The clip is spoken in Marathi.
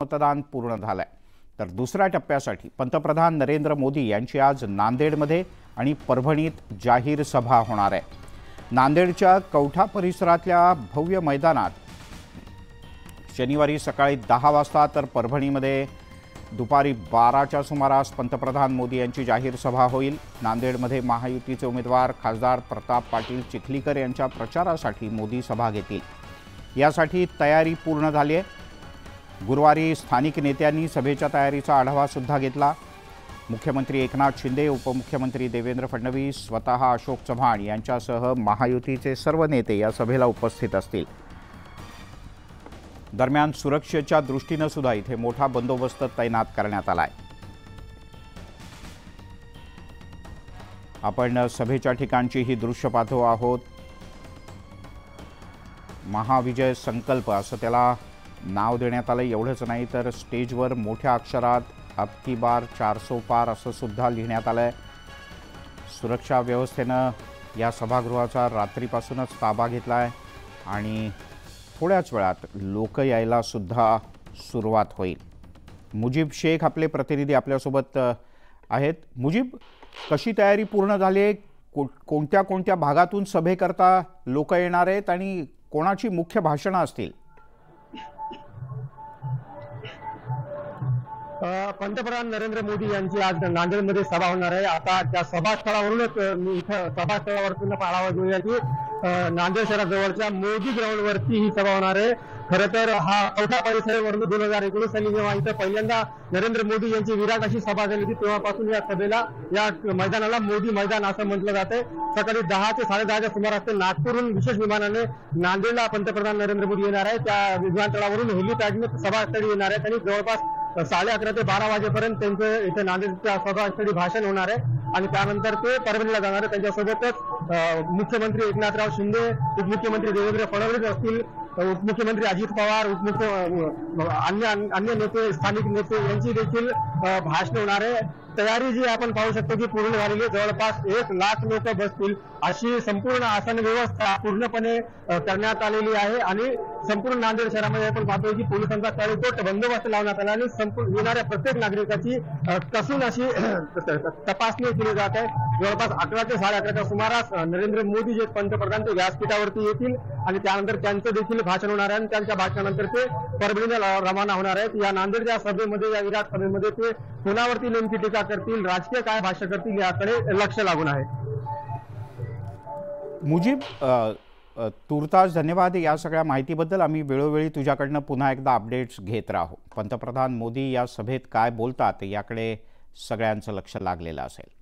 मतदान पूर्ण झालंय। तर दुसऱ्या टप्प्यासाठी पंतप्रधान नरेंद्र मोदी यांची आज नांदेडमध्ये आणि परभणीत जाहीर सभा होणार आहे। नांदेडच्या कौठा परिसरातल्या भव्य मैदानात शनिवारी सकाळी 10 वाजता तर परभणीमध्ये दुपारी 12च्या सुमारास पंतप्रधान मोदी यांची जाहीर सभा होईल। नांदेडमध्ये महायुतीचे उमेदवार खासदार प्रताप पाटील चिखलीकर यांच्या प्रचारासाठी मोदी सभा घेतील। यासाठी तयारी पूर्ण झाली आहे। गुरुवारी स्थानिक नेत्यांनी सभेच्या तयारीचा आढावा सुद्धा घेतला। मुख्यमंत्री एकनाथ शिंदे, उपमुख्यमंत्री देवेंद्र फडणवीस, स्वतः अशोक चव्हाण यांच्यासह महायुतीचे सर्व नेते या सभेला उपस्थित असतील। दरम्यान सुरक्षेच्या दृष्टीने सुद्धा इथे मोठा बंदोबस्त तैनात करण्यात आलाय। आपण सभेच्या ठिकाणची ही दृश्य पाहतो आहोत। महाविजय संकल्प असं त्याला नाव देण्यात आलं। एवढंच नाही तर स्टेजवर मोठ्या अक्षरात अब की बार 400 पार असं सुद्धा लिहिण्यात आलंय। सुरक्षा व्यवस्थेनं या सभागृहाचा रात्रीपासूनच ताबा घेतलाय आणि थोड्याच वेळात लोक यायला सुद्धा सुरुवात होईल। मुजीब शेख आपले प्रतिनिधी आपल्यासोबत आहेत। मुजीब, कशी तयारी पूर्ण झाली आहे? कोणत्या कोणत्या भागातून सभेकरता लोक येणार आहेत आणि कोणाची मुख्य भाषणं असतील? पंतप्रधान नरेंद्र मोदी यांची आज नांदेडमध्ये सभा होणार आहे। आता त्या सभास्थळावरूनच मी इथं सभास्थळावरून आढावा घेऊया की नांदेड शहराजवळच्या मोदी ग्राउंडवरती ही सभा होणार आहे। खरं तर हा कौठा परिसरावरून 2019 साली जेव्हा इथं पहिल्यांदा नरेंद्र मोदी यांची विराट अशी सभा झाली होती तेव्हापासून या सभेला, या मैदानाला मोदी मैदान असं म्हटलं जाते। सकाळी 10 ते 10:30च्या सुमारास ते नागपूरहून विशेष विमानाने नांदेडला पंतप्रधान नरेंद्र मोदी येणार आहे। त्या विमानतळावरून हेलिपॅडने सभास्थळी येणार आहेत आणि जवळपास 11:30 ते 12 वाजेपर्यंत त्यांचं इथे नांदेडच्या सभास्थळी भाषण होणार आहे आणि त्यानंतर ते परभणीला जाणार आहे। त्यांच्यासोबतच मुख्यमंत्री एकनाथराव शिंदे, उपमुख्यमंत्री देवेंद्र फडणवीस असतील, उपमुख्यमंत्री अजित पवार, अन्य नेते, स्थानिक नेते यांची देखील भाषण होणार आहे। तयारी जी आपण पाहू शकतो की पूर्ण झालेली, जवळपास 1 लाख लोक बसतील अशी संपूर्ण आसन व्यवस्था पूर्णपणे करण्यात आलेली आहे आणि संपूर्ण नांदेड शहरामध्ये आपण पाहतोय की पोलिसांचा तळकोट बंदोबस्त लावण्यात आला आणि संपूर्ण येणाऱ्या प्रत्येक नागरिकाची कसून अशी तपासणी केली जात आहे। जवळपास 11 ते 11:30च्या सुमारास नरेंद्र मोदी जे पंतप्रधान ते व्यासपीठावरती येतील आणि त्यानंतर त्यांचं देखील भाषण होणार आहे आणि त्यांच्या भाषणानंतर ते परभणीला रवाना होणार आहेत। या नांदेडच्या सभेमध्ये, या विराट सभेमध्ये ते कोणावरती नेमकी टीका करतील, राजकीय काय भाष्य करतील याकडे लक्ष लागून आहे। मुजीब, तुर्तास धन्यवाद या सगळ्या माहितीबद्दल। आम्ही वेळोवेळी तुझ्याकडनं पुन्हा एकदा अपडेट्स घेत राहू। पंतप्रधान मोदी या सभेत काय बोलतात याकडे सगळ्यांचं लक्ष लागलेलं असेल।